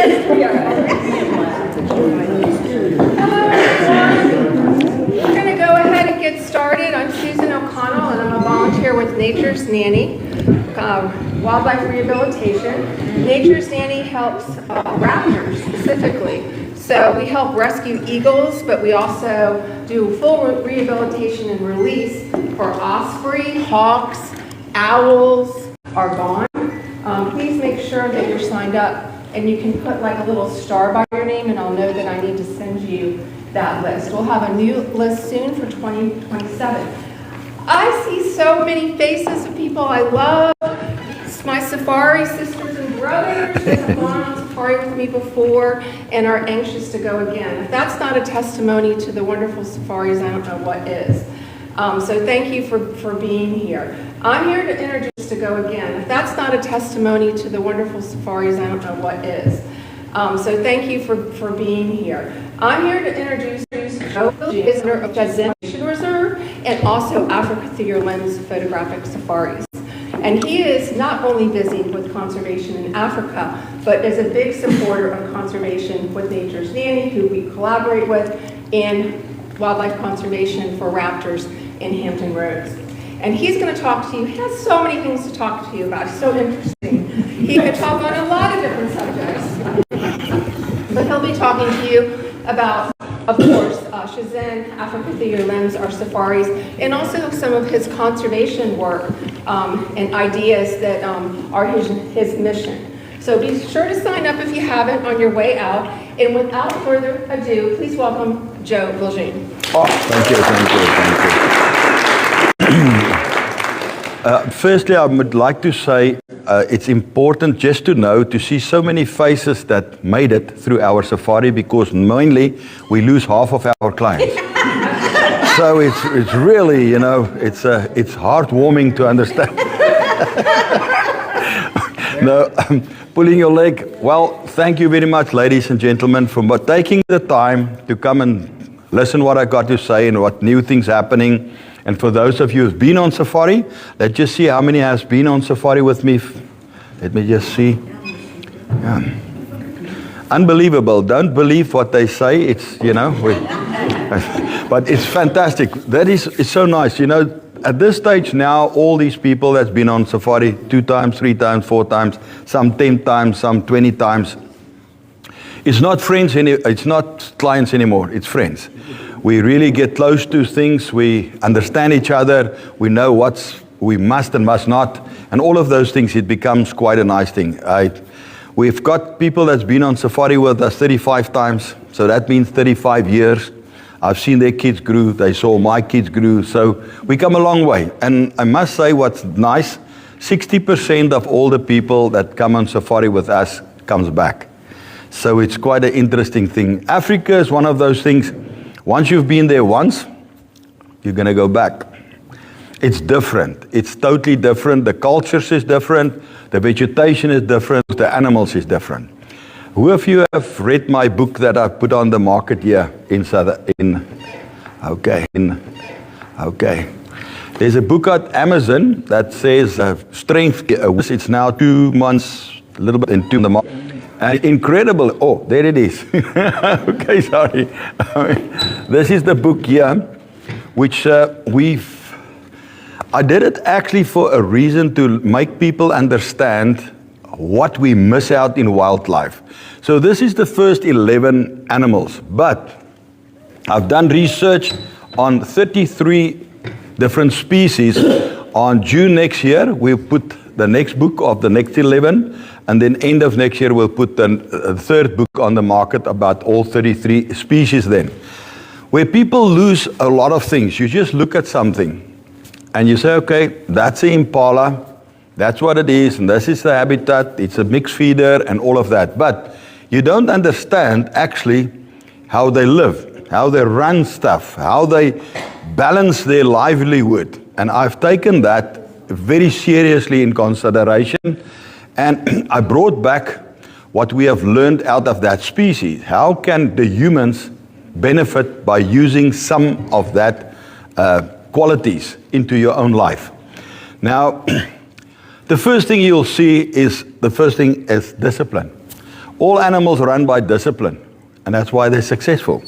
We are. Hello, everyone. We're going to go ahead and get started. I'm Susan O'Connell, and I'm a volunteer with Nature's Nanny, Wildlife Rehabilitation. Nature's Nanny helps raptors specifically. So we help rescue eagles, but we also do full rehabilitation and release for osprey, hawks, owls are gone. Please make sure that you're signed up, and you can put like a little star by your name, and I'll know that I need to send you that list. We'll have a new list soon for 2027. I see so many faces of people I love. It's my safari sisters and brothers that have gone on safari with me before and are anxious to go again. If that's not a testimony to the wonderful safaris, I don't know what is. So thank you for being here. I'm here to introduce to go again. If that's not a testimony to the wonderful safaris, I don't know what is. So thank you for being here. I'm here to introduce Joe, visitor of Jazim Reserve, and also Africa Through Your Lens photographic safaris. And he is not only busy with conservation in Africa, but is a big supporter of conservation with Nature's Nanny, who we collaborate with in wildlife conservation for raptors in Hampton Roads. And he's going to talk to you. He has so many things to talk to you about. He's so interesting. He could talk on a lot of different subjects. But he'll be talking to you about, of course, Shazam, Africa Through Your Lens, our safaris, and also some of his conservation work and ideas that are his mission. So be sure to sign up if you haven't on your way out. And without further ado, please welcome Joe Viljean. Oh, thank you. Firstly, I would like to say it's important just to know, to see so many faces that made it through our safari, because mainly we lose half of our clients. So it's really, you know, it's heartwarming to understand. No, pulling your leg. Well, thank you very much, ladies and gentlemen, for taking the time to come and listen what I got to say and what new things happening. And for those of you who've been on safari, let's just see how many has been on safari with me. Let me just see. Yeah. Unbelievable. Don't believe what they say. It's, you know, but it's fantastic. It's so nice. You know, at this stage now, all these people that's been on safari 2 times, 3 times, 4 times, some 10 times, some 20 times. It's not friends, it's not clients anymore. It's friends. We really get close to things. We understand each other. We know what we must and must not. And all of those things, it becomes quite a nice thing. We've got people that's been on safari with us 35 times. So that means 35 years. I've seen their kids grew. They saw my kids grew. So we come a long way. And I must say what's nice, 60% of all the people that come on safari with us comes back. So it's quite an interesting thing. Africa is one of those things. Once you've been there once, you're going to go back. It's different. It's totally different. The cultures is different. The vegetation is different. The animals is different. Who of you have read my book that I put on the market here Okay. There's a book at Amazon that says Strength. It's now 2 months, a little bit into the market. And incredible. Oh, there it is. Okay, sorry. This is the book here, which I did it actually for a reason to make people understand what we miss out in wildlife. So this is the first 11 animals, but I've done research on 33 different species. On June next year, we'll put the next book of the next 11, and then end of next year, we'll put the third book on the market about all 33 species then. Where people lose a lot of things. You just look at something, and you say, okay, that's an impala, that's what it is, and this is the habitat, it's a mixed feeder, and all of that. But you don't understand, actually, how they live, how they run stuff, how they balance their livelihood. And I've taken that very seriously in consideration, and I brought back what we have learned out of that species. How can the humans benefit by using some of that qualities into your own life? Now, the first thing you'll see is, discipline. All animals run by discipline, and that's why they're successful.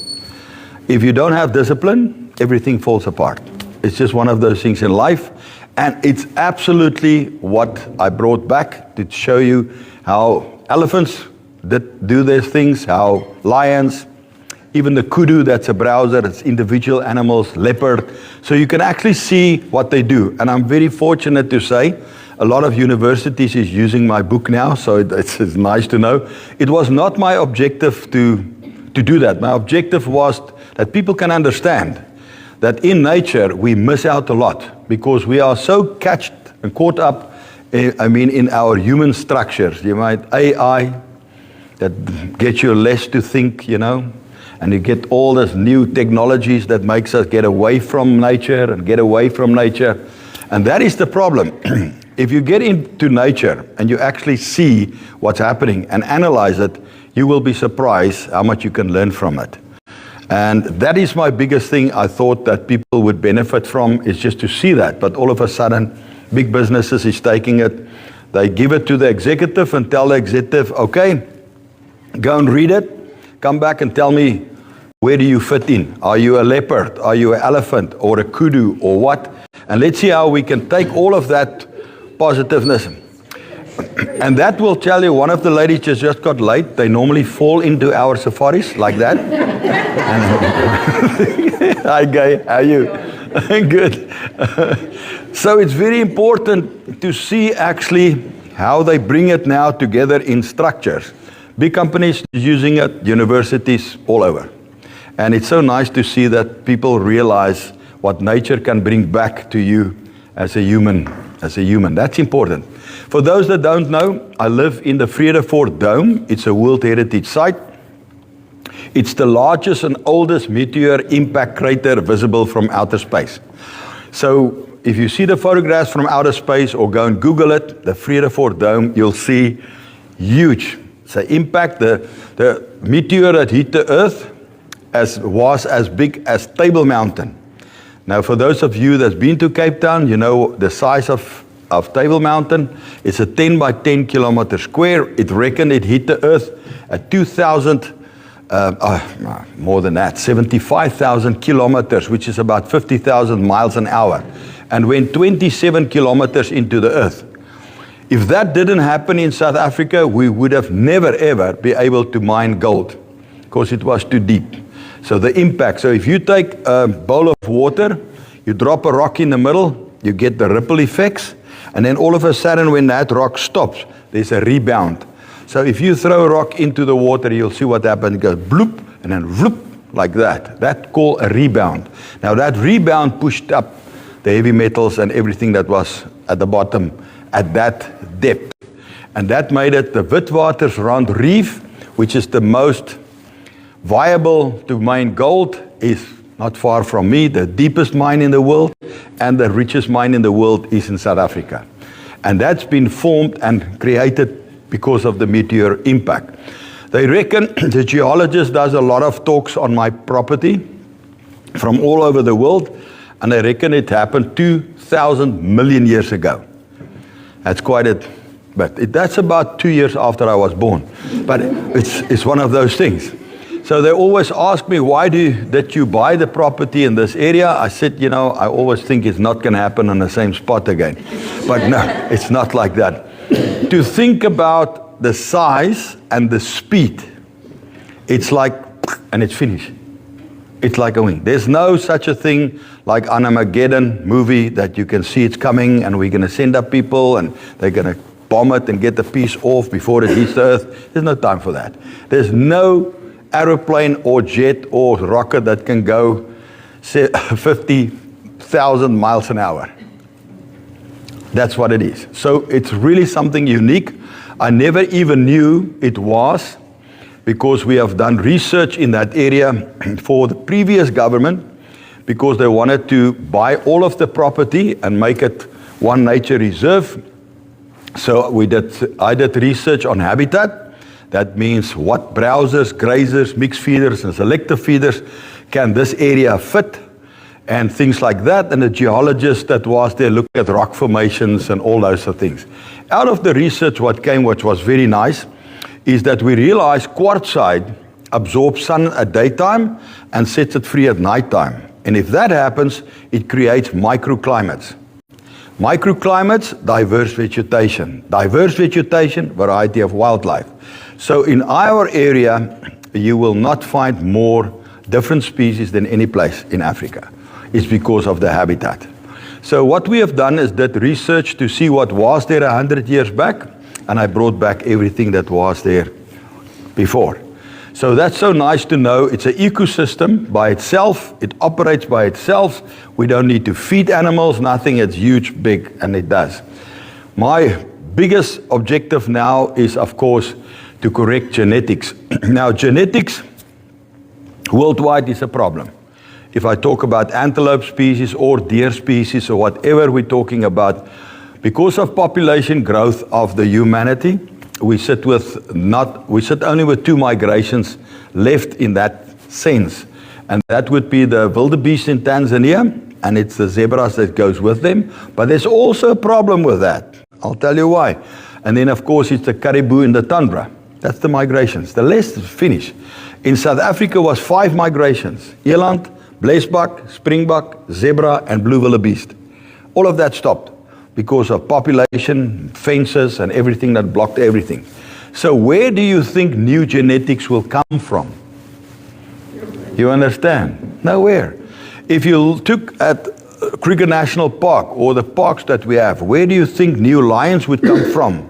If you don't have discipline, everything falls apart. It's just one of those things in life, and it's absolutely what I brought back to show you how elephants do their things, how lions, even the kudu, that's a browser, it's individual animals, leopard. So you can actually see what they do. And I'm very fortunate to say, a lot of universities is using my book now, so it's nice to know. It was not my objective to do that. My objective was that people can understand that in nature we miss out a lot because we are so catched and caught up, in our human structures. You might AI that gets you less to think, and you get all these new technologies that makes us get away from nature and get away from nature. And that is the problem. If you get into nature and you actually see what's happening and analyze it, you will be surprised how much you can learn from it. And that is my biggest thing I thought that people would benefit from, is just to see that. But all of a sudden, big businesses is taking it. They give it to the executive and tell the executive, okay, go and read it. Come back and tell me, where do you fit in? Are you a leopard? Are you an elephant or a kudu or what? And let's see how we can take all of that positiveness. And that will tell you, one of the ladies just got late. They normally fall into our safaris like that. Hi, Guy. How are you? Good. So it's very important to see actually how they bring it now together in structures. Big companies using it, universities all over. And it's so nice to see that people realize what nature can bring back to you as a human. That's important. For those that don't know, I live in the Vredefort Dome. It's a World Heritage Site. It's the largest and oldest meteor impact crater visible from outer space. So if you see the photographs from outer space or go and Google it, the Vredefort Dome, you'll see huge. So impact, the meteor that hit the Earth was as big as Table Mountain. Now, for those of you that's been to Cape Town, you know the size of Table Mountain. It's a 10 by 10 kilometer square. It reckoned it hit the Earth at 2,000, more than that, 75,000 kilometers, which is about 50,000 miles an hour, and went 27 kilometers into the Earth. If that didn't happen in South Africa, we would have never ever be able to mine gold because it was too deep. So the impact, so if you take a bowl of water, you drop a rock in the middle, you get the ripple effects, and then all of a sudden when that rock stops, there's a rebound. So if you throw a rock into the water, you'll see what happens. It goes bloop, and then vloop, like that. That's called a rebound. Now that rebound pushed up the heavy metals and everything that was at the bottom at that depth. And that made it the Witwatersrand Reef, which is the most viable to mine gold, is not far from me, the deepest mine in the world, and the richest mine in the world is in South Africa. And that's been formed and created because of the meteor impact. They reckon, the geologist does a lot of talks on my property from all over the world, and they reckon it happened 2,000 million years ago. That's quite a, but that's about 2 years after I was born. But it's one of those things. So they always ask me, why did you buy the property in this area? I said, I always think it's not going to happen on the same spot again. But no, it's not like that. To think about the size and the speed, it's like, and it's finished. It's like a wing. There's no such a thing like Armageddon movie that you can see it's coming and we're going to send up people and they're going to bomb it and get the piece off before it hits the Earth. There's no time for that. There's no aeroplane or jet or rocket that can go 50,000 miles an hour. That's what it is. So it's really something unique. I never even knew it was, because we have done research in that area for the previous government, because they wanted to buy all of the property and make it one nature reserve. So I did research on habitat. That means what browsers, grazers, mixed feeders, and selective feeders can this area fit, and things like that. And the geologist that was there looked at rock formations and all those things. Out of the research, what came, which was very nice, is that we realize quartzite absorbs sun at daytime and sets it free at nighttime. And if that happens, it creates microclimates. Microclimates, diverse vegetation. Diverse vegetation, variety of wildlife. So in our area, you will not find more different species than any place in Africa. It's because of the habitat. So what we have done is did research to see what was there 100 years back, and I brought back everything that was there before. So that's so nice to know. It's an ecosystem by itself. It operates by itself. We don't need to feed animals, nothing. It's huge, big, and it does. My biggest objective now is, of course, to correct genetics. Now, genetics worldwide is a problem. If I talk about antelope species or deer species or whatever we're talking about, because of population growth of the humanity, we sit only with 2 migrations left in that sense. And that would be the wildebeest in Tanzania, and it's the zebras that goes with them. But there's also a problem with that. I'll tell you why. And then, of course, it's the caribou in the tundra. That's the migrations. The rest is finished. In South Africa was 5 migrations. Eland, blesbok, springbok, zebra, and blue wildebeest. All of that stopped because of population, fences, and everything that blocked everything. So where do you think new genetics will come from? You understand? Nowhere. If you took at Kruger National Park or the parks that we have, where do you think new lions would come from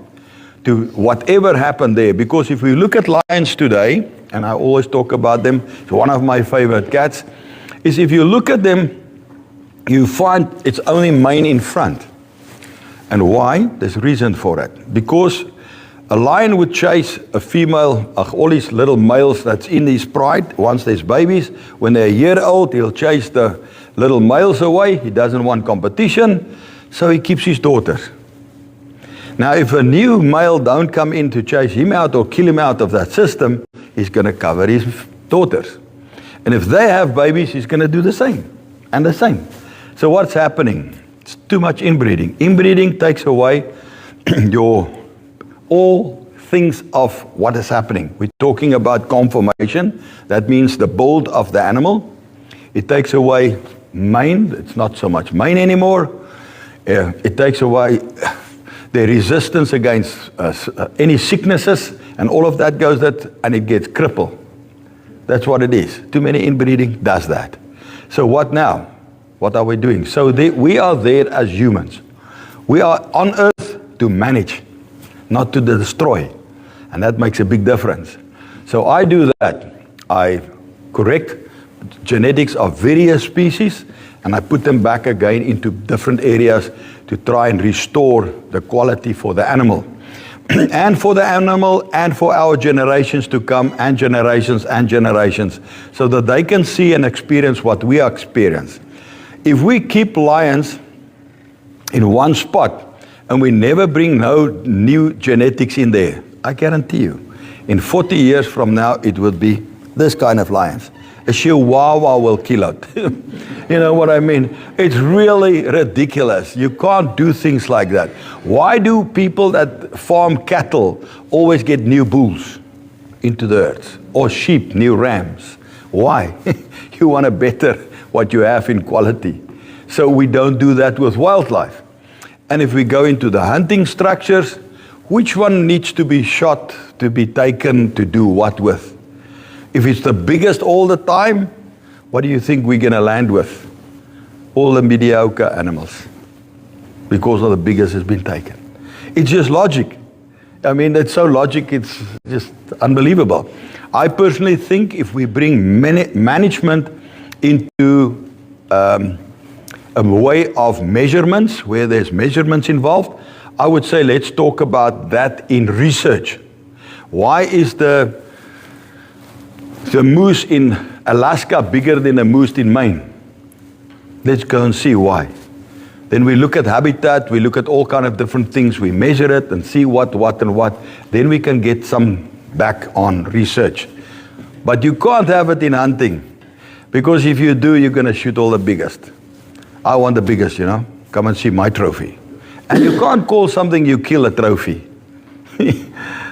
to whatever happened there? Because if we look at lions today, and I always talk about them, it's one of my favorite cats, is if you look at them, you find it's only mane in front. And why? There's a reason for that. Because a lion would chase a female, all these little males that's in his pride, once there's babies. When they're a year old, he'll chase the little males away. He doesn't want competition, so he keeps his daughters. Now, if a new male don't come in to chase him out or kill him out of that system, he's going to cover his daughters. And if they have babies, he's going to do the same and the same. So what's happening? It's too much inbreeding. Inbreeding takes away all things of what is happening. We're talking about conformation. That means the build of the animal. It takes away mane. It's not so much mane anymore. It takes away the resistance against any sicknesses, and all of that goes and it gets crippled. That's what it is. Too many inbreeding does that. So what now? What are we doing? So we are there as humans. We are on earth to manage, not to destroy. And that makes a big difference. So I do that. I correct genetics of various species, and I put them back again into different areas to try and restore the quality for the animal. And for the animal and for our generations to come, and generations, so that they can see and experience what we experience. If we keep lions in one spot and we never bring no new genetics in there, I guarantee you, in 40 years from now, it will be this kind of lions. A chihuahua will kill it. You know what I mean? It's really ridiculous. You can't do things like that. Why do people that farm cattle always get new bulls into the herds? Or sheep, new rams? Why? You want to better what you have in quality. So we don't do that with wildlife. And if we go into the hunting structures, which one needs to be shot, to be taken, to do what with? If it's the biggest all the time, what do you think we're going to land with? All the mediocre animals. Because of the biggest has been taken. It's just logic. I mean, it's so logic, it's just unbelievable. I personally think if we bring management into a way of measurements, where there's measurements involved, I would say let's talk about that in research. Why is the moose in Alaska bigger than the moose in Maine? Let's go and see why. Then we look at habitat, we look at all kind of different things, we measure it and see what. Then we can get some back on research. But you can't have it in hunting, because if you do, you're going to shoot all the biggest. I want the biggest, come and see my trophy. And you can't call something you kill a trophy.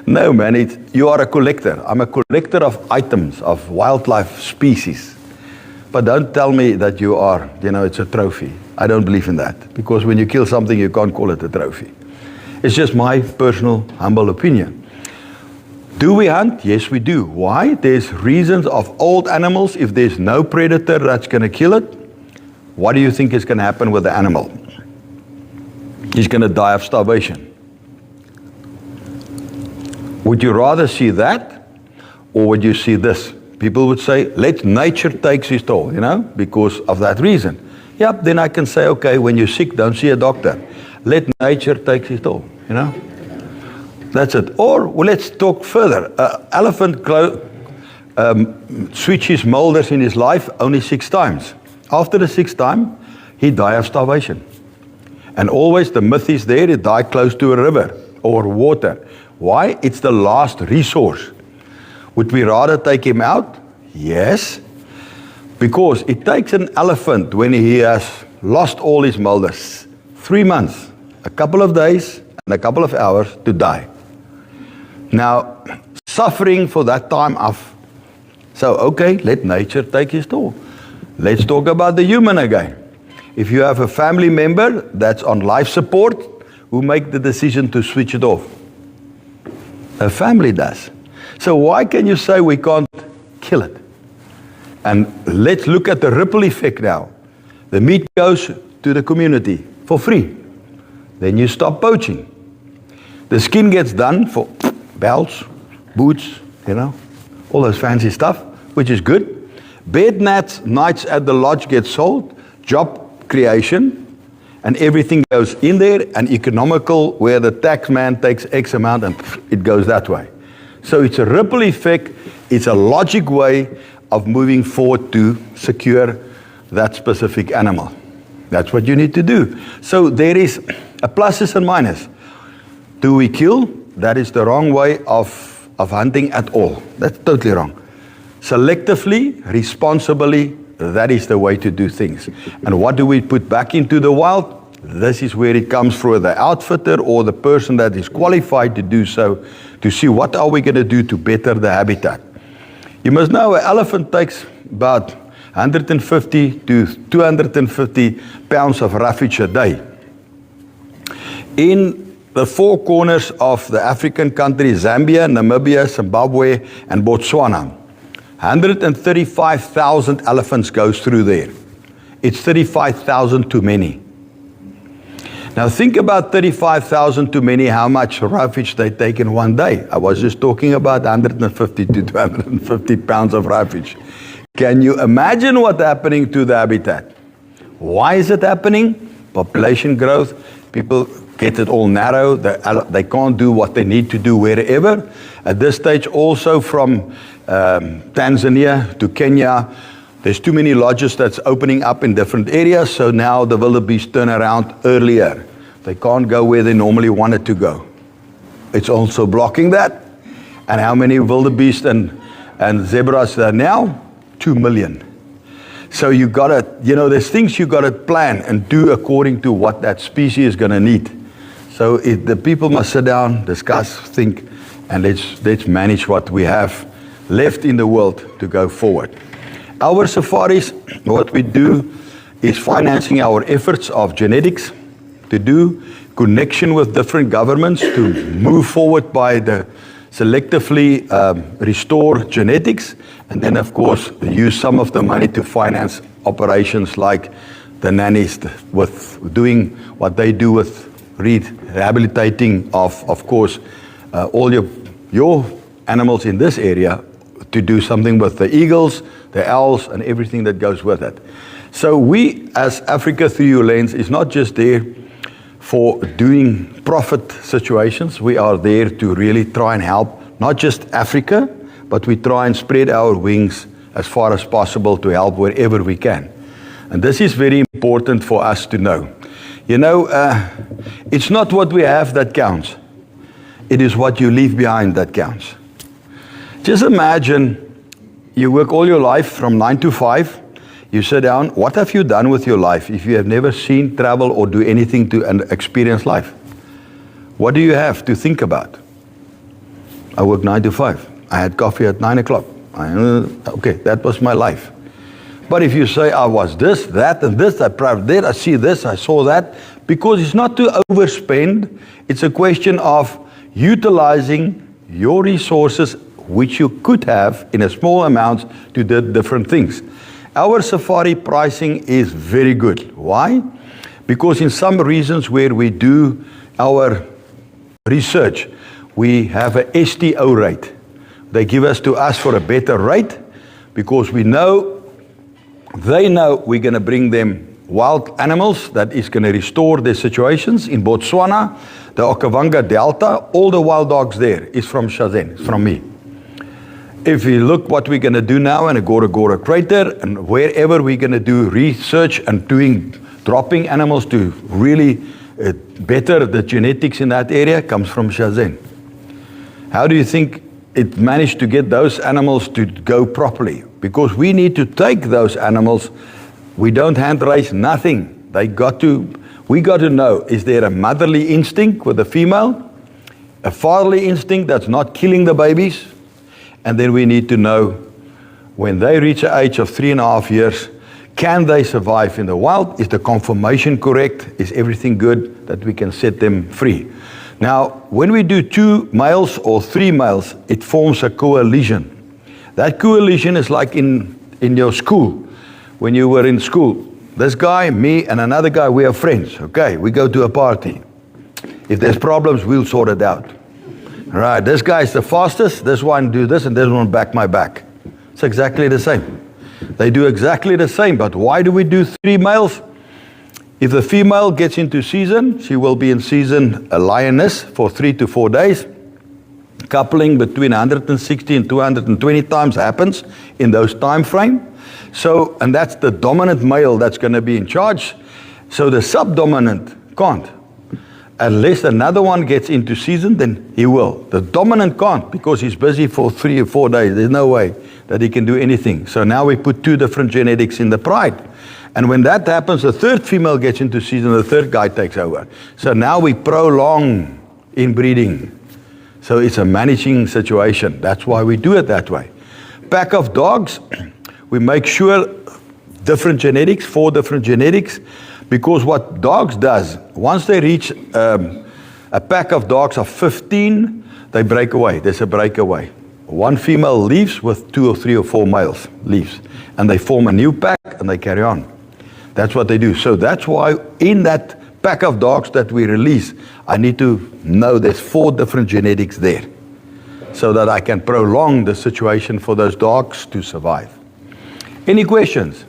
No, man, you are a collector. I'm a collector of items, of wildlife species. But don't tell me that you are, it's a trophy. I don't believe in that. Because when you kill something, you can't call it a trophy. It's just my personal, humble opinion. Do we hunt? Yes, we do. Why? There's reasons of old animals. If there's no predator that's going to kill it, what do you think is going to happen with the animal? He's going to die of starvation. Would you rather see that, or would you see this? People would say, let nature take its toll, because of that reason. Yep, then I can say, okay, when you're sick, don't see a doctor. Let nature take its toll, That's it. Or well, let's talk further. Elephant switches molders in his life only 6 times. After the 6th time, he died of starvation. And always the myth is there, he died close to a river or water. Why? It's the last resource. Would we rather take him out? Yes. Because it takes an elephant when he has lost all his molders 3 months, a couple of days, and a couple of hours to die. Now, suffering for that time off. So, okay, let nature take his toll. Let's talk about the human again. If you have a family member that's on life support, who make the decision to switch it off? A family does. So why can you say we can't kill it? And let's look at the ripple effect now. The meat goes to the community for free. Then you stop poaching. The skin gets done for belts, boots, all those fancy stuff, which is good. Bed nights at the lodge get sold, job creation, and everything goes in there, and economical, where the tax man takes X amount and it goes that way. So it's a ripple effect. It's a logic way of moving forward to secure that specific animal. That's what you need to do. So there is a pluses and minus. Do we kill? That is the wrong way of hunting at all. That's totally wrong. Selectively, responsibly, that is the way to do things. And what do we put back into the wild? This is where it comes from the outfitter or the person that is qualified to do so, to see what are we going to do to better the habitat. You must know an elephant takes about 150 to 250 pounds of roughage a day. In the 4 corners of the African countries, Zambia, Namibia, Zimbabwe, and Botswana, 135,000 elephants goes through there. It's 35,000 too many. Now think about 35,000 too many, how much roughage they take in one day. I was just talking about 150 to 250 pounds of roughage. Can you imagine what's happening to the habitat? Why is it happening? Population growth, people get it all narrow, they can't do what they need to do wherever. At this stage also from Tanzania to Kenya, there's too many lodges that's opening up in different areas, so now the wildebeest turn around earlier. They can't go where they normally wanted to go. It's also blocking that. And how many wildebeest and zebras there now? 2 million. So you gotta, there's things you gotta plan and do according to what that species is gonna need. So the people must sit down, discuss, think, and let's manage what we have left in the world to go forward. Our safaris, what we do is financing our efforts of genetics, to do connection with different governments, to move forward by the selectively restore genetics, and then of course use some of the money to finance operations like the nannies with doing what they do with rehabilitating of course all your animals in this area, to do something with the eagles, the owls, and everything that goes with it. So we, as Africa Through Your Lens, is not just there for doing profit situations. We are there to really try and help, not just Africa, but we try and spread our wings as far as possible to help wherever we can. And this is very important for us to know. It's not what we have that counts. It is what you leave behind that counts. Just imagine you work all your life from 9 to 5. You sit down. What have you done with your life if you have never seen, travel, or do anything to experience life? What do you have to think about? I worked 9 to 5. I had coffee at 9 o'clock. Okay, that was my life. But if you say, I was this, that, and this, I probably did, I see this, I saw that, because it's not to overspend, it's a question of utilizing your resources, which you could have in a small amount to do different things. Our safari pricing is very good. Why? Because in some regions where we do our research, we have a STO rate. They give us to us for a better rate because we know, they know we're going to bring them wild animals that is going to restore their situations. In Botswana, the Okavango Delta, all the wild dogs there is from Shazam, from me. If you look what we're going to do now in a Gora Gora crater and wherever we're going to do research and dropping animals to really better the genetics in that area comes from Shazam. How do you think it managed to get those animals to go properly? Because we need to take those animals. We don't hand raise nothing. We got to know, is there a motherly instinct with the female? A fatherly instinct that's not killing the babies? And then we need to know when they reach the age of 3.5 years, can they survive in the wild? Is the conformation correct? Is everything good that we can set them free? Now, when we do 2 males or 3 males, it forms a coalition. That coalition is like in your school, when you were in school. This guy, me, and another guy, we are friends. Okay, we go to a party. If there's problems, we'll sort it out. All right, this guy is the fastest. This one do this, and this one back my back. It's exactly the same. They do exactly the same, but why do we do 3 males? If the female gets into season, she will be in season a lioness for 3 to 4 days. Coupling between 160 and 220 times happens in those time frame. So, and that's the dominant male that's going to be in charge. So the subdominant can't. Unless another one gets into season, then he will. The dominant can't because he's busy for 3 or 4 days. There's no way that he can do anything. So now we put 2 different genetics in the pride. And when that happens, the third female gets into season, the third guy takes over. So now we prolong inbreeding. So it's a managing situation. That's why we do it that way. Pack of dogs, we make sure different genetics, 4 different genetics, because what dogs does, once they reach a pack of dogs of 15, they break away. There's a breakaway. One female leaves with 2 or 3 or 4 males leaves. And they form a new pack and they carry on. That's what they do. So that's why in that pack of dogs that we release, I need to know there's 4 different genetics there so that I can prolong the situation for those dogs to survive. Any questions?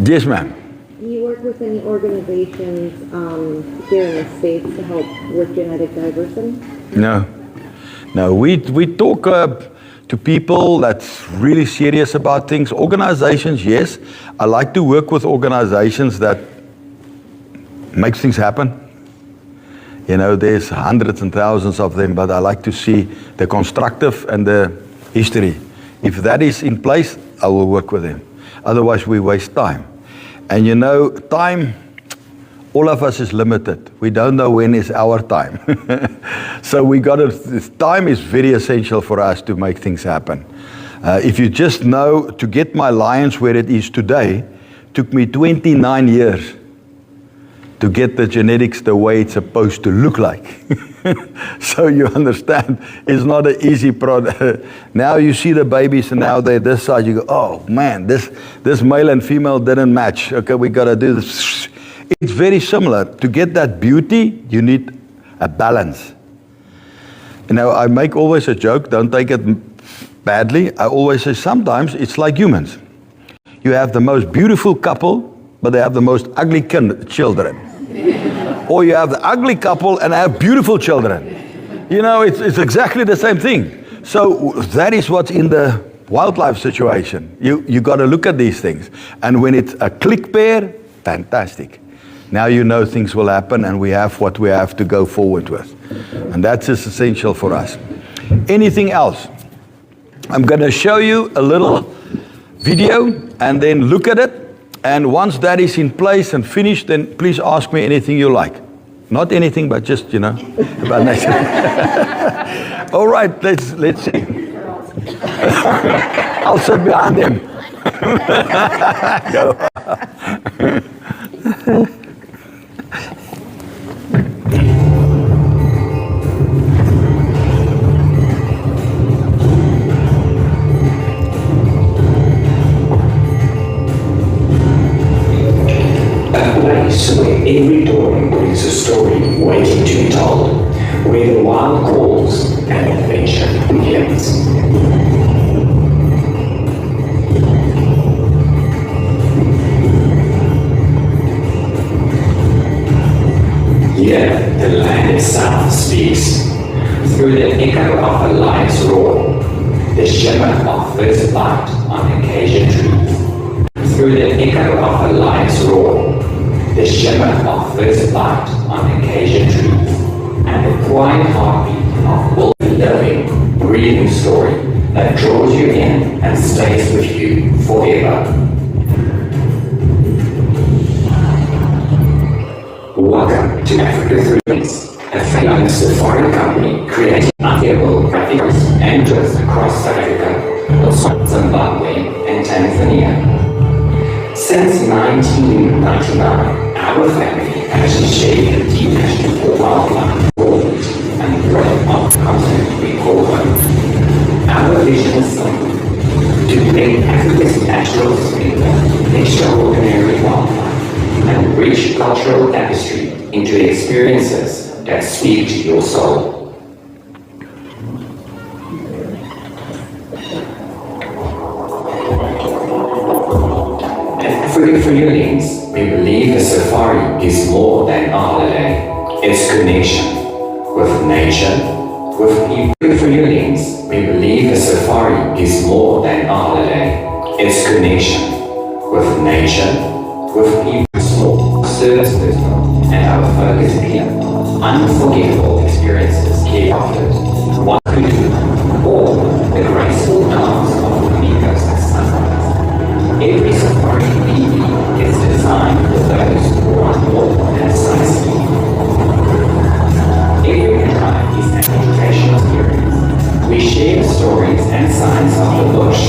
Yes, ma'am. Do you work with any organizations here in the States to help with genetic diversity? No. No, we talk to people that's really serious about things. Organizations, yes. I like to work with organizations that makes things happen. You know, there's hundreds and thousands of them, but I like to see the constructive and the history. If that is in place, I will work with them. Otherwise, we waste time. And you know, time, all of us is limited. We don't know when is our time. So time is very essential for us to make things happen. If you just know, to get my lions where it is today, took me 29 years to get the genetics the way it's supposed to look like. So you understand, it's not an easy product. Now you see the babies and now they're this size, you go, oh man, this male and female didn't match. Okay, we gotta do this. It's very similar. To get that beauty, you need a balance. You know, I make always a joke, don't take it badly. I always say sometimes it's like humans. You have the most beautiful couple, but they have the most ugly children. Or you have the ugly couple and have beautiful children. You know, it's exactly the same thing. So that is what's in the wildlife situation. You got to look at these things. And when it's a click pair, fantastic. Now you know things will happen and we have what we have to go forward with. And that's just essential for us. Anything else? I'm going to show you a little video and then look at it. And once that is in place and finished, then please ask me anything you like. Not anything, but just, about nature. All right, let's see. I'll sit behind them. Go. Where every dawn brings a story waiting to be told, where the wild calls and adventure begins. Here, the land itself speaks, through the echo of a lion's roar, the shimmer of first light on acacia trees, through the echo of a lion's roar, the shimmer of first light on acacia trees, and the quiet heartbeat of wolf living, breathing story that draws you in and stays with you forever. Welcome to Africa Through Links, a family safari company creating unforgettable graphics and tours across South Africa, Botswana, Zimbabwe, and Tanzania. Since 1999, our family has shared a deep passion for wildlife, corvids, and the breadth of continent we call home. Our vision is simple: to bring Africa's natural splendor, extraordinary wildlife, and rich cultural tapestry into experiences that speak to your soul. For your links, we believe the safari is more than a holiday. It's connection with nature, with people. For your links, we believe the safari is more than a holiday. It's connection with nature, with people. Small, service personal, and our focus clear. Unforgettable experiences carefully. What we do, or the graceful dance of flamingos at sunrise. Every safari we lead is designed for those who want more than sightseeing. Every drive is an educational experience. We share the stories and signs of the bush,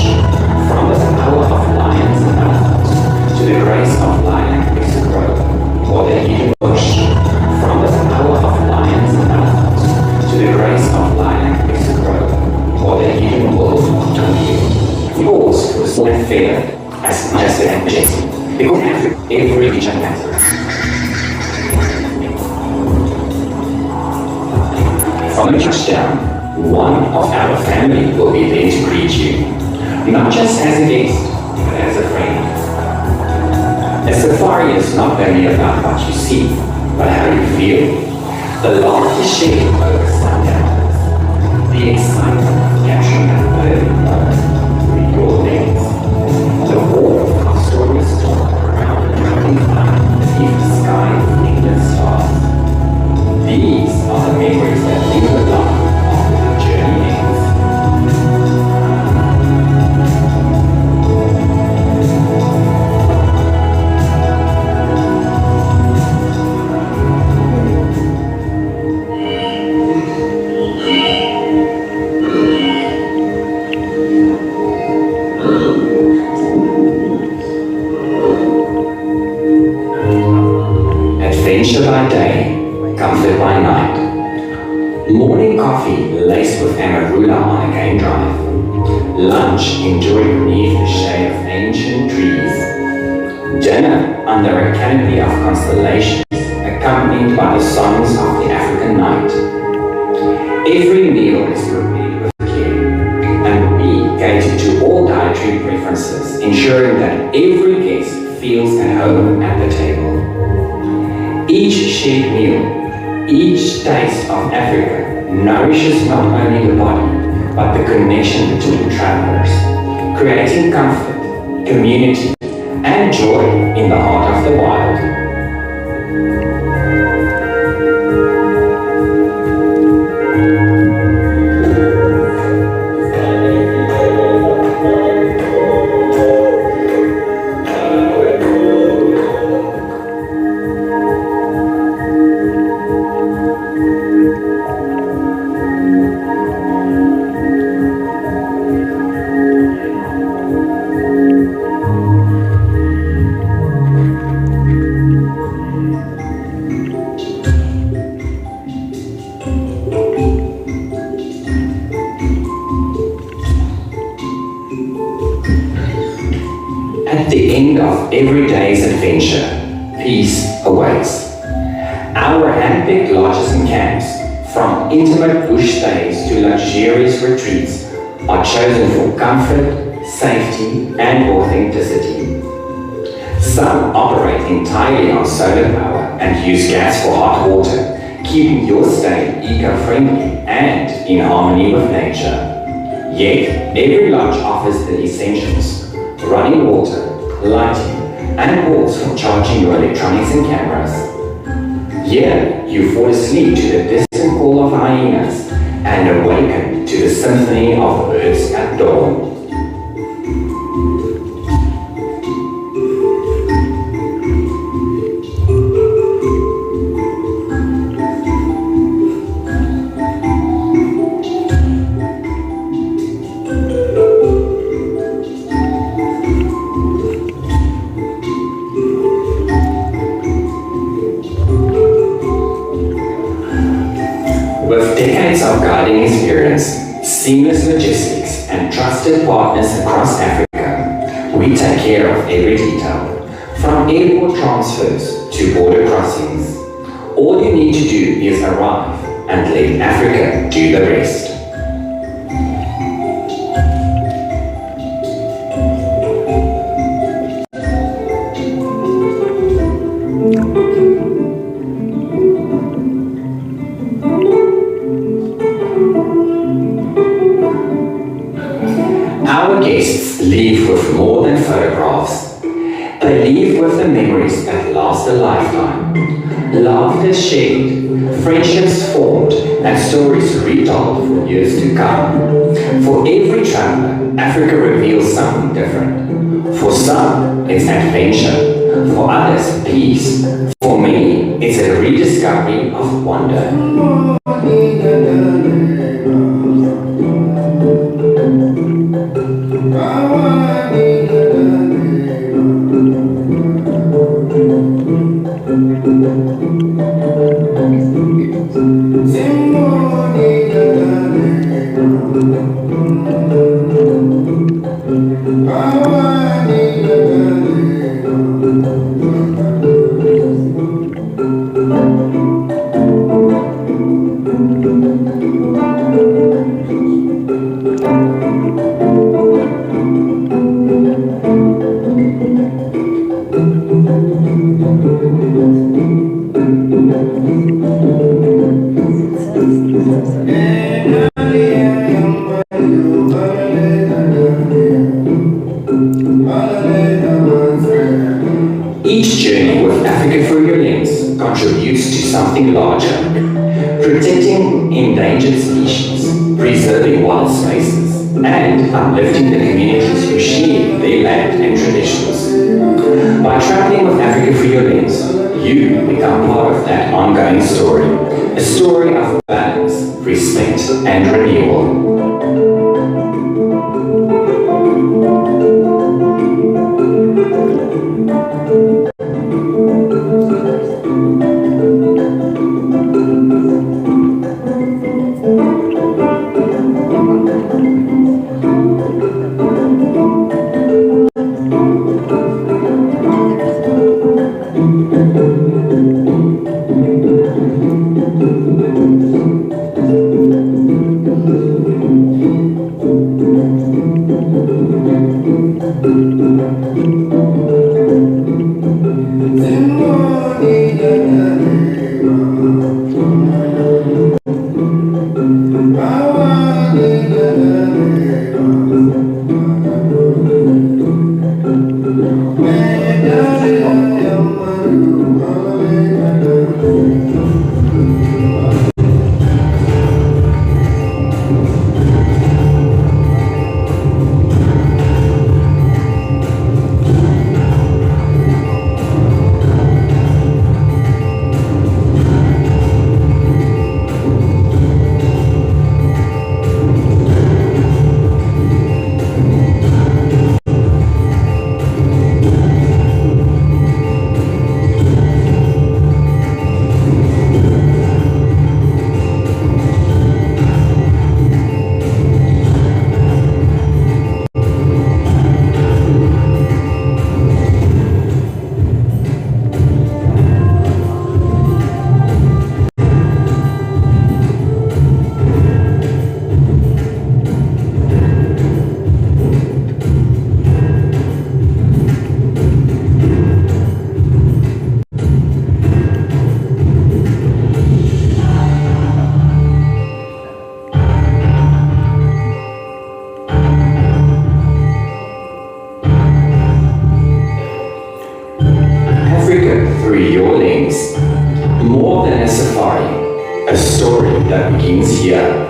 from the power of lions and elephants to the grace of lion and grove, or the hidden bush, from the power of lions and elephants to the grace of lion and grove, or the hidden world of Tokyo. Yours was not fair as majestic and majestic, because every region matters. From the touchdown, one of our family will be there to greet you, not just as a guest, but as a friend. A safari is not only about what you see, but how you feel. The laughter shared over sundowns, the excitement of capturing that burning moment through your lens, the warmth of stories told around the dropping fire beneath the sky of endless stars. These are the memories that live long after the journey ends. Adventure by day, comfort by night. Morning coffee laced with amarula on a game drive. Lunch enjoyed beneath the shade of ancient trees. Dinner under a canopy of constellations, accompanied by the songs of the African night. Every meal is prepared with care, and we cater to all dietary preferences, ensuring that every guest feels at home at the table. Each shared meal, each taste of Africa nourishes not only the body, but the connection between travelers, creating comfort, community, and joy in the heart of the wild. the end of every day's adventure, peace awaits. Our hand-picked lodges and camps, from intimate bush stays to luxurious retreats, are chosen for comfort, safety, and authenticity. Some operate entirely on solar power and use gas for hot water, keeping your stay eco-friendly and in harmony with nature. Yet, every lodge offers the essentials: running water, lighting, and ports for charging your electronics and cameras. Here, you fall asleep to the distant call of hyenas and awaken to the symphony of birds at dawn. With decades of guiding experience, seamless logistics, and trusted partners across Africa, we take care of every detail, from airport transfers to border crossings. All you need to do is arrive and let Africa do the rest. Our guests leave with more than photographs. They leave with the memories that last a lifetime. Laughter shared, friendships formed, and stories retold for years to come. For every traveler, Africa reveals something different. For some, it's adventure. For others, peace. For many, it's a rediscovery of wonder. Each journey with Africa through your lens contributes to something larger, protecting endangered species, preserving wild spaces, and uplifting the communities who share their land and traditions. By traveling with Africa through your lens, you become part of that ongoing story, a story of balance, respect, and renewal. begins here.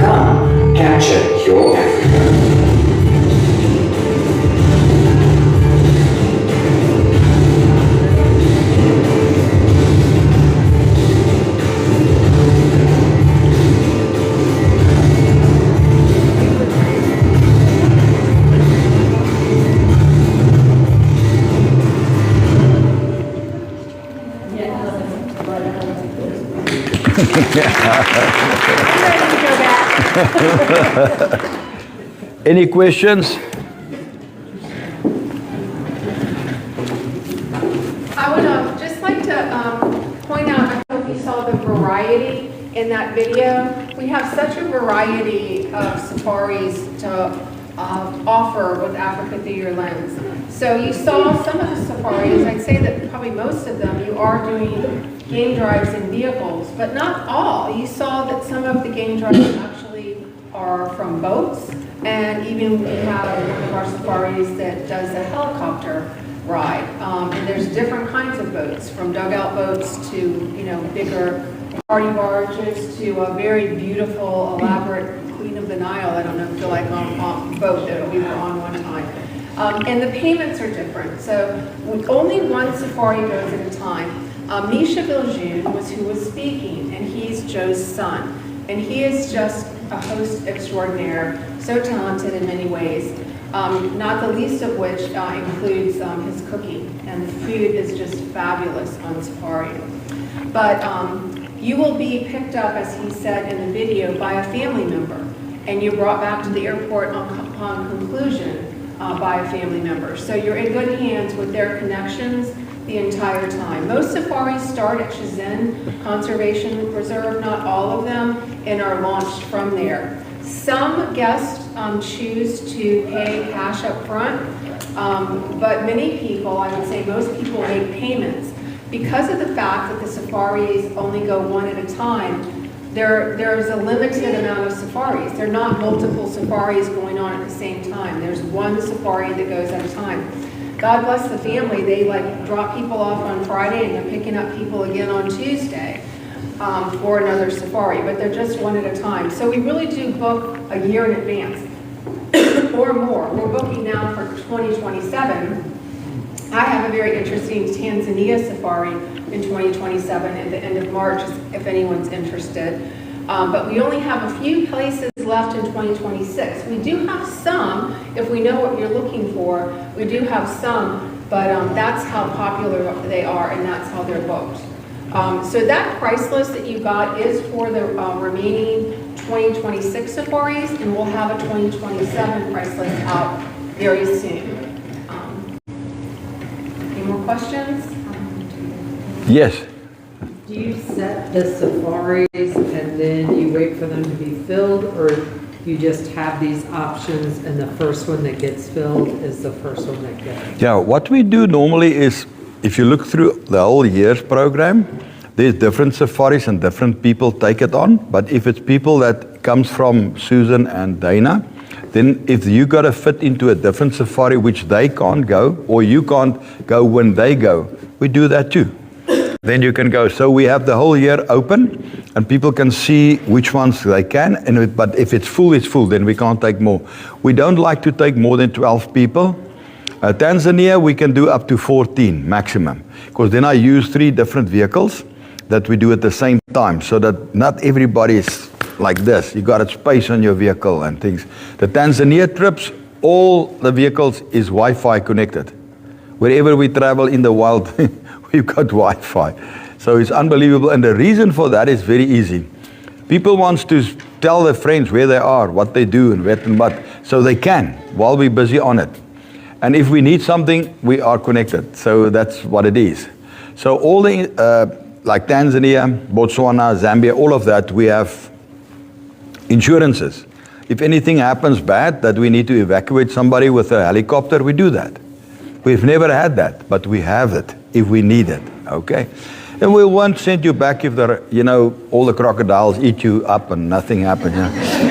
Come, capture your Africa. I'm ready to go back. Any questions? I would just like to point out, I hope you saw the variety in that video. We have such a variety of safaris to offer with Africa Through Your Lens. So you saw some of the safaris, I'd say that probably most of them, you are doing game drives in vehicles, but not all. You saw that some of the game drives actually are from boats, and even we have one of our safaris that does a helicopter ride. And there's different kinds of boats, from dugout boats to, you know, bigger party barges to a very beautiful, elaborate Queen of the Nile, I don't know, feel like on boat that we were on one time. And the payments are different. So only one safari goes at a time. Misha Biljun was who was speaking, and he's Joe's son. And he is just a host extraordinaire, so talented in many ways, not the least of which includes his cooking. And the food is just fabulous on safari. But you will be picked up, as he said in the video, by a family member, and you're brought back to the airport upon conclusion by a family member. So you're in good hands with their connections the entire time. Most safaris start at Shenzhen Conservation Reserve, not all of them, and are launched from there. Some guests choose to pay cash up front, but many people, I would say most people, make payments. Because of the fact that the safaris only go one at a time, there's a limited amount of safaris. There are not multiple safaris going on at the same time. There's one safari that goes at a time. God bless the family. They drop people off on Friday and they're picking up people again on Tuesday for another safari, but they're just one at a time. So we really do book a year in advance or more. We're booking now for 2027. I have a very interesting Tanzania safari in 2027 at the end of March, if anyone's interested. But we only have a few places left in 2026. We do have some, if we know what you're looking for, we do have some, but that's how popular they are and that's how they're booked. So that price list that you got is for the remaining 2026 safaris, and we'll have a 2027 price list out very soon. Any more questions? Yes. Do you set the safaris and then you wait for them to be filled, or you just have these options and the first one that gets filled is the first one that gets? Yeah, what we do normally is, if you look through the whole year's program, there's different safaris and different people take it on. But if it's people that comes from Susan and Dana, then if you got to fit into a different safari which they can't go, or you can't go when they go, we do that too. Then you can go. So we have the whole year open, and people can see which ones they can. But if it's full, it's full. Then we can't take more. We don't like to take more than 12 people. Tanzania, we can do up to 14 maximum, because then I use 3 different vehicles that we do at the same time, so that not everybody is like this. You got a space on your vehicle and things. The Tanzania trips, all the vehicles is Wi-Fi connected. Wherever we travel in the wild, we've got Wi-Fi. So it's unbelievable. And the reason for that is very easy. People want to tell their friends where they are, what they do, and what, so they can, while we're busy on it. And if we need something, we are connected. So that's what it is. So all the, like Tanzania, Botswana, Zambia, all of that, we have insurances. If anything happens bad, that we need to evacuate somebody with a helicopter, we do that. We've never had that, but we have it if we need it, okay? And we won't send you back if there, all the crocodiles eat you up and nothing happens.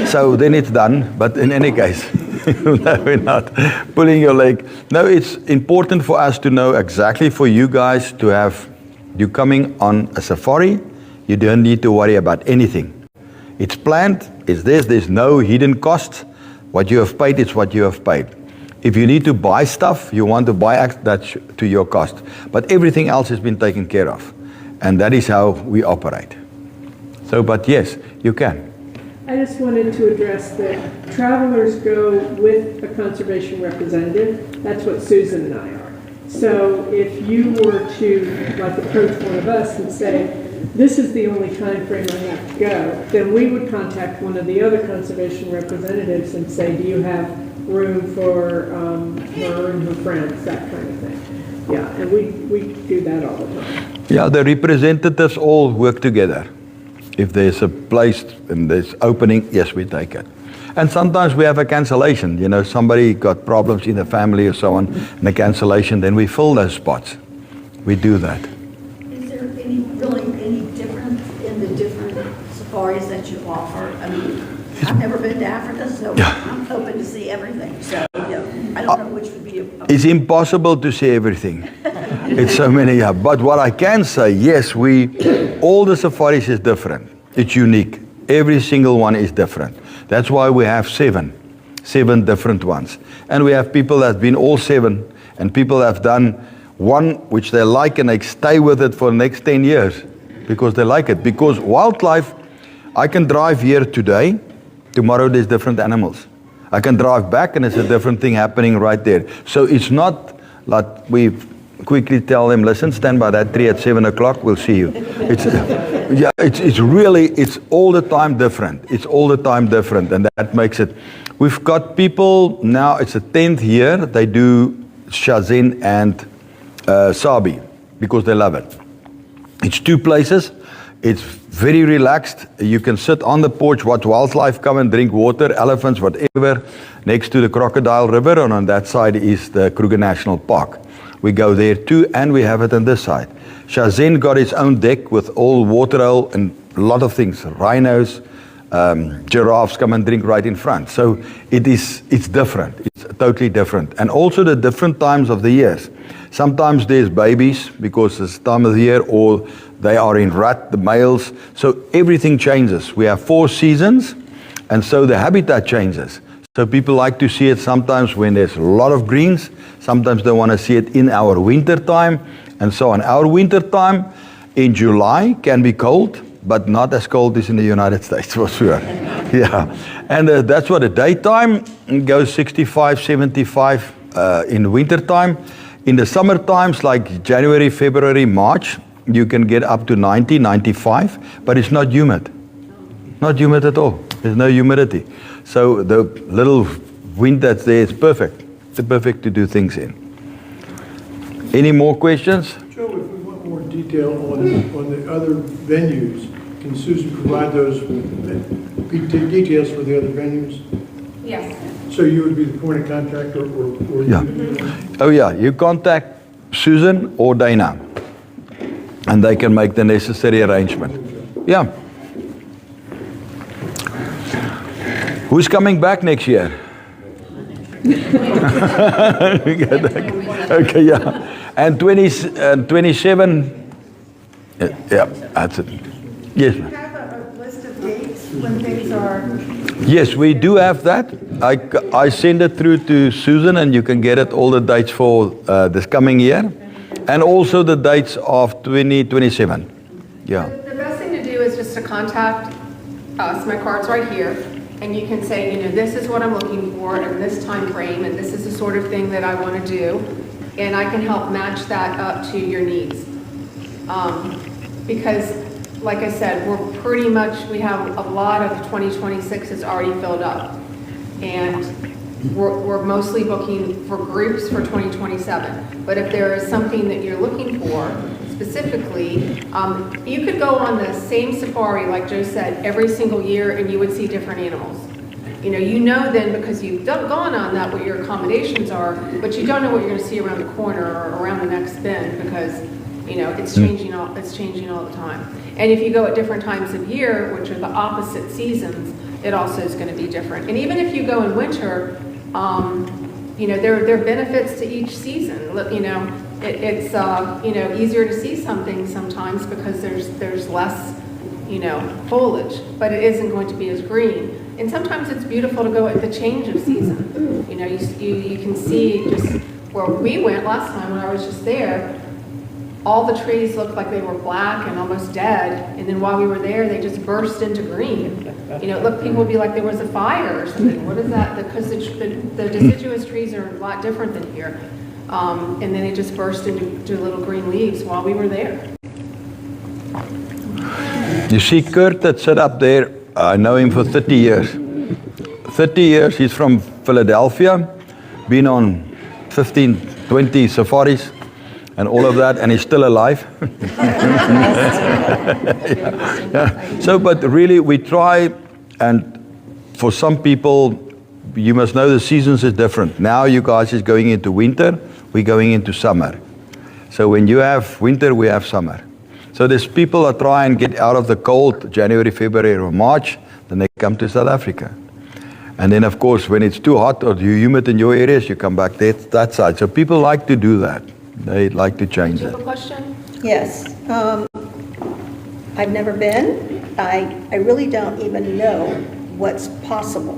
So then it's done, but in any case, no, we're not pulling your leg. No, it's important for us to know exactly for you guys to have you coming on a safari. You don't need to worry about anything. It's planned, it's there's no hidden costs. What you have paid is what you have paid. If you need to buy stuff, you want to buy that to your cost. But everything else has been taken care of. And that is how we operate. So, but yes, you can. I just wanted to address that travelers go with a conservation representative. That's what Susan and I are. So if you were to like approach one of us and say, this is the only time frame I have to go, then we would contact one of the other conservation representatives and say, do you have room for her and her friends, that kind of thing. Yeah, and we do that all the time. Yeah, the representatives all work together. If there's a place and there's opening, yes, we take it. And sometimes we have a cancellation. You know, somebody got problems in the family or so on, and a cancellation, then we fill those spots. We do that. Is there any difference in the different safaris that you offer? I mean, I've never been to Africa, so I'm hoping to see everything. So, I don't know which would be It's impossible to see everything. It's so many, yeah. But what I can say, yes, all the safaris is different. It's unique. Every single one is different. That's why we have seven different ones. And we have people that have been all 7, and people that have done one which they like and they stay with it for the next 10 years because they like it. Because wildlife, I can drive here today, tomorrow there's different animals. I can drive back and there's a different thing happening right there. So it's not like we quickly tell them, listen, stand by that tree at 7 o'clock, we'll see you. It's really, it's all the time different. It's all the time different, and that makes it. We've got people now, it's the 10th year, they do Shazin and Sabi because they love it. It's 2 places. It's very relaxed. You can sit on the porch, watch wildlife come and drink water, elephants, whatever, next to the Crocodile River, and on that side is the Kruger National Park. We go there too, and we have it on this side. Shazin got its own deck with all water hole and a lot of things. Rhinos, giraffes come and drink right in front. So it's different. It's totally different. And also the different times of the years. Sometimes there's babies because it's time of the year, or they are in rut, the males. So everything changes. We have 4 seasons, and so the habitat changes. So people like to see it sometimes when there's a lot of greens. Sometimes they want to see it in our winter time, and so on. Our winter time in July can be cold, but not as cold as in the United States, for sure. Yeah, and that's what the daytime goes 65, 75 in winter time. In the summer times, like January, February, March, you can get up to 90, 95, but it's not humid. Not humid at all. There's no humidity. So the little wind that's there is perfect. It's perfect to do things in. Any more questions? Joe, if we want more detail on the other venues, can Susan provide those details for the other venues? Yes. So you would be the point of contact, or you Yeah. would do that? Oh yeah, you contact Susan or Dana, and they can make the necessary arrangement. Yeah. Who's coming back next year? Okay, yeah. And 27, yeah, that's it. Yes, ma'am. have a list of dates when things are. Yes, we do have that. I send it through to Susan, and you can get it all the dates for this coming year, and also the dates of 2027. Yeah. The best thing to do is just to contact us. My card's right here. And you can say, this is what I'm looking for in this time frame, and this is the sort of thing that I want to do. And I can help match that up to your needs. Because, like I said, we have a lot of 2026 is already filled up. And we're mostly booking for groups for 2027. But if there is something that you're looking for, specifically, you could go on the same safari, like Joe said, every single year, and you would see different animals. You know then, because you've gone on that, what your accommodations are, but you don't know what you're going to see around the corner or around the next bend, because it's changing all the time. And if you go at different times of year, which are the opposite seasons, it also is going to be different. And even if you go in winter, there are benefits to each season. It's easier to see something sometimes because there's less foliage, but it isn't going to be as green. And sometimes it's beautiful to go at the change of season. You can see just where we went last time when I was just there, all the trees looked like they were black and almost dead, and then while we were there, they just burst into green. People would be like there was a fire or something. What is that? Because the deciduous trees are a lot different than here. And then it just burst into little green leaves while we were there. You see Kurt that sat up there, I know him for 30 years. 30 years, he's from Philadelphia, been on 15, 20 safaris and all of that, and he's still alive. So, but really we try, and for some people, you must know the seasons is different. Now you guys is going into winter, we're going into summer. So when you have winter, we have summer. So there's people that try and get out of the cold, January, February, or March, then they come to South Africa. And then of course, when it's too hot or humid in your areas, you come back that side. So people like to do that. They like to change Do you it. have a question? Yes. I've never been. I really don't even know what's possible.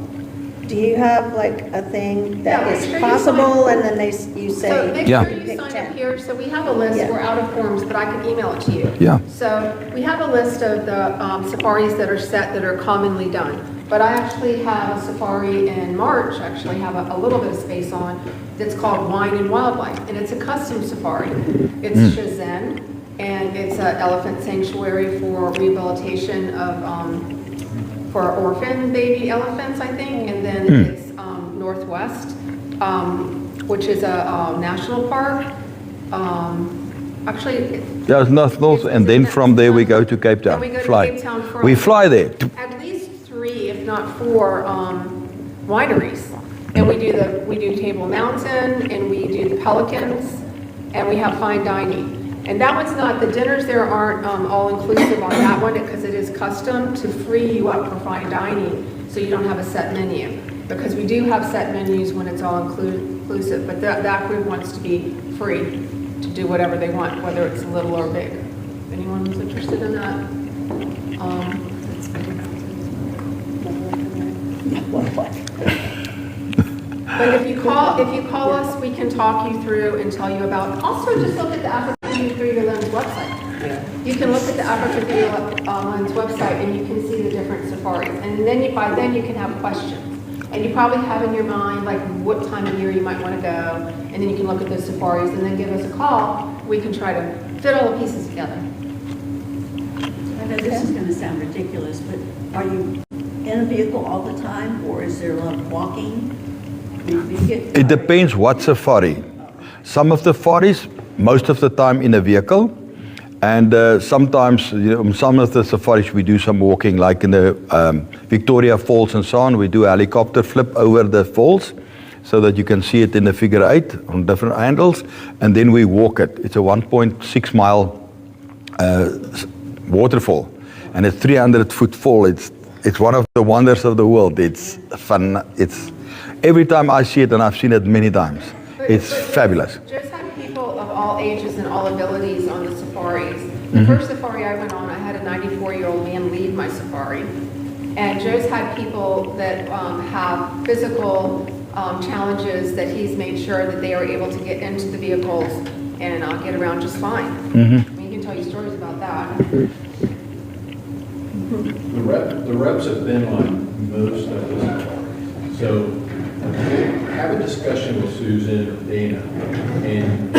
Do you have like a thing that Yeah, is make sure you possible sign- and then you So say, make Yeah. sure you sign up here. So we have a list, Yeah. we're out of forms, but I can email it to you. Yeah. So we have a list of the safaris that are set that are commonly done. But I actually have a safari in March, I actually have a little bit of space on, that's called Wine and Wildlife, and it's a custom safari. It's Shenzhen, and it's an elephant sanctuary for rehabilitation of, for orphan baby elephants, I think, and then it's Northwest, which is a national park. Actually, There's north, and then from there we go to Cape Town. Then we go to Fly. Cape Town from- We fly there. at least 3, if not 4, wineries. And we do Table Mountain, and we do the Pelicans, and we have fine dining. And that one's not, the dinners there aren't all inclusive on that one because it is custom to free you up for fine dining, so you don't have a set menu. Because we do have set menus when it's all inclusive, but that group wants to be free to do whatever they want, whether it's little or big. Anyone who's interested in that? But if you call us, we can talk you through and tell you about. Also, just look at the African Through Your Lens website. You can look at the African Through Your Lens website, and you can see the different safaris. And then by then you can have questions, and you probably have in your mind like what time of year you might want to go, and then you can look at those safaris, and then give us a call. We can try to fit all the pieces together. I know this is going to sound ridiculous, but are you in a vehicle all the time, or is there a lot of walking? It depends what safari. Some of the safaris, most of the time in a vehicle, and sometimes, some of the safaris we do some walking, like in the Victoria Falls and so on. We do a helicopter flip over the falls so that you can see it in the figure 8 on different angles, and then we walk it. It's a 1.6 mile waterfall, and it's 300-foot fall. It's one of the wonders of the world. It's fun. Every time I see it, and I've seen it many times, it's fabulous. Just had people of all ages and all abilities on the safaris. The first safari I went on, I had a 94-year-old man lead my safari. And Joe's had people that have physical challenges that he's made sure that they are able to get into the vehicles and get around just fine. I mean, he can tell you stories about that. The reps have been on most of the safaris. So have a discussion with Susan or Dana, and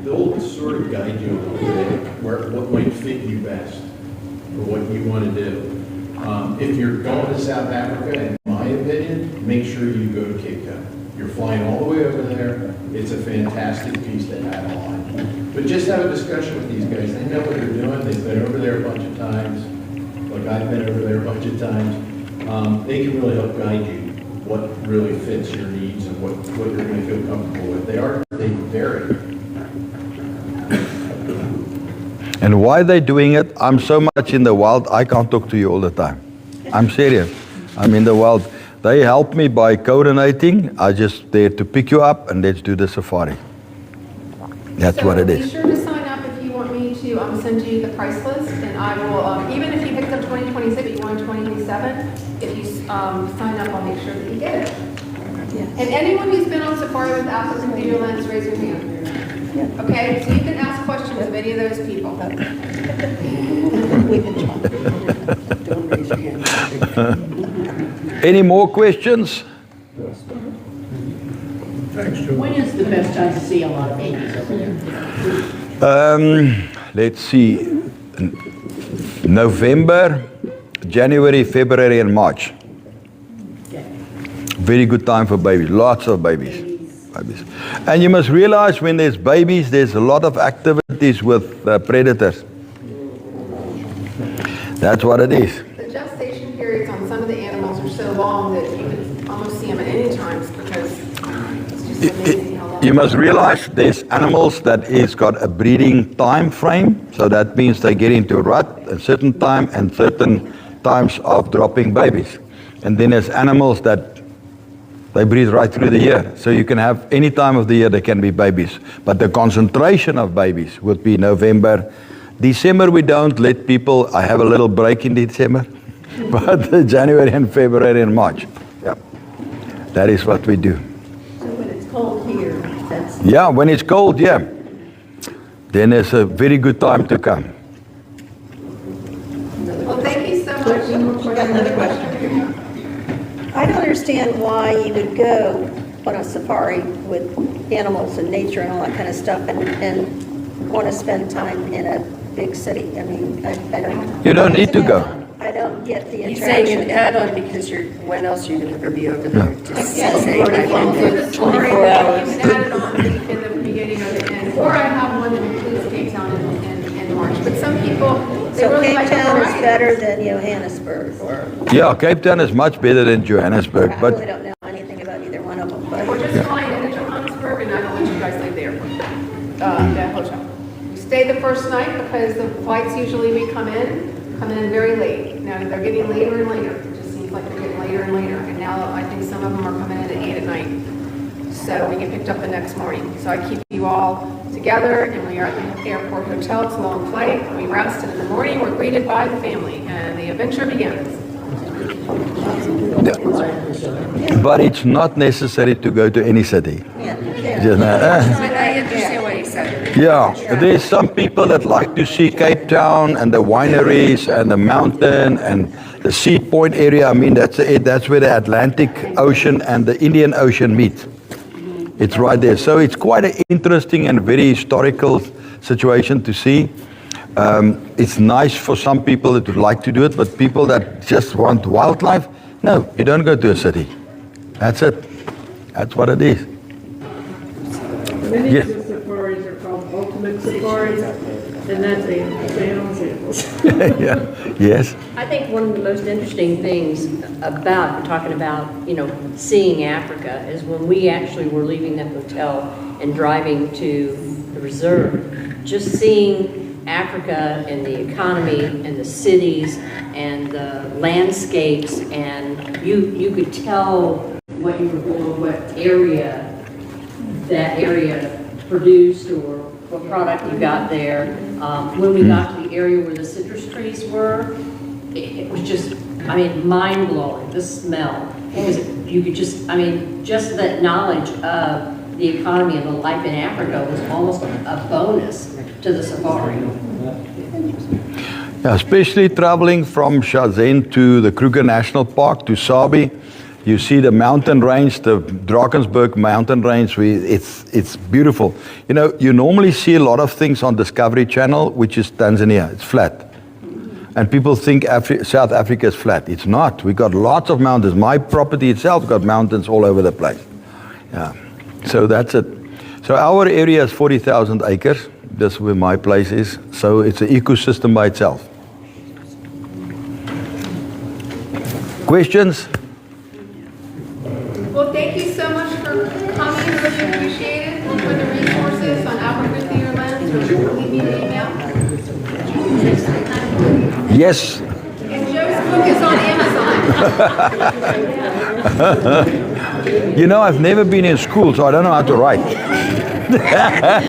they'll sort of guide you a little bit what might fit you best for what you want to do. If you're going to South Africa, in my opinion, make sure you go to Cape Town. You're flying all the way over there. It's a fantastic piece to have on. But just have a discussion with these guys. They know what they're doing. They've been over there a bunch of times. Like I've been over there a bunch of times. They can really help guide you what really fits your needs and what you're going to feel comfortable with. They vary. And why they're doing it, I'm so much in the wild, I can't talk to you all the time. I'm serious. I'm in the wild. They help me by coordinating. I just there to pick you up and let's do the safari. That's what it Be is. sure to sign up if you want me to send you the price list, and I will, even if you pick 11. If you sign up, I'll make sure that you get it. And anyone who's been on safari with African through your lens, raise your hand. Okay, so you can ask questions of any of those people. Any more questions? Thanks, Joe. When is the best time to see a lot of babies over there? Let's see. November, January, February, and March. Very good time for babies. Lots of babies. And you must realize when there's babies, there's a lot of activities with predators. That's what it is. The gestation periods on some of the animals are so long that you can almost see them at any times because it's just amazing how long. You must realize there's animals that is got a breeding time frame. So that means they get into a rut at a certain time and certain times of dropping babies. And then there's animals that they breed right through the year. So you can have any time of the year there can be babies. But the concentration of babies would be November. December we don't let people, I have a little break in December. But January and February and March. Yeah. That is what we do. So when it's cold here, that's. Yeah, when it's cold, yeah. Then it's a very good time to come. Well, thank you so much. We got another question. I don't understand why you would go on a safari with animals and nature and all that kind of stuff and want to spend time in a big city. I mean, I don't. You don't need to go. I don't get the He's saying attraction. an add-on because when else are you going to be over there? Just Yes. say, I can do it 24 You hours. can add it on in the beginning or the end. Or I have one that includes Cape Town in March. But some people, they So really Cape like Town is variety. better than Johannesburg, or Yeah, Cape Town is much better than Johannesburg. I But really don't know anything about either one of them, We're but just flying into Johannesburg and I don't let you guys leave the airport, the hotel. We stay the first night because the flights usually we come in very late. Now they're getting later and later. It just seems like they're getting later and later. And now I think some of them are coming in at 8 at night. So we get picked up the next morning. So I keep you all together and we are at the airport hotel. It's a long flight. We rest and in the morning we're greeted by the family and the adventure begins. but it's not necessary to go to any city. yeah. Just, I understand what he said. yeah, there's some people that like to see Cape Town and the wineries and the mountain and the Sea Point area. I mean, that's it. That's where the Atlantic Ocean and the Indian Ocean meet. It's right there. So it's quite an interesting and very historical situation to see. It's nice for some people that would like to do it, but people that just want wildlife, no, you don't go to a city. That's it. That's what it is. Many Yes. of the safaris are called ultimate safaris, and that's animals, animals. Yeah. Yes. I think one of the most interesting things about talking about, seeing Africa is when we actually were leaving the hotel and driving to the reserve, just seeing Africa and the economy and the cities and the landscapes, and you could tell what you were going, what area that area produced or what product you got there. When we got to the area where the citrus trees were, it was just, mind-blowing, the smell. Because you could just that knowledge of the economy and the life in Africa was almost a bonus to the safari. Yeah, especially traveling from Shenzhen to the Kruger National Park to Sabi, you see the mountain range, the Drakensberg mountain range. It's beautiful. You normally see a lot of things on Discovery Channel, which is Tanzania. It's flat. And people think South Africa is flat. It's not. We got lots of mountains. My property itself got mountains all over the place. Yeah. So that's it. So our area is 40,000 acres. That's where my place is. So it's an ecosystem by itself. Questions? Well, thank you so much for coming. Really appreciate it. Look for the resources on Africa through your lens or leave me an email. Yes. And Joe's book is on Amazon. I've never been in school, so I don't know how to write.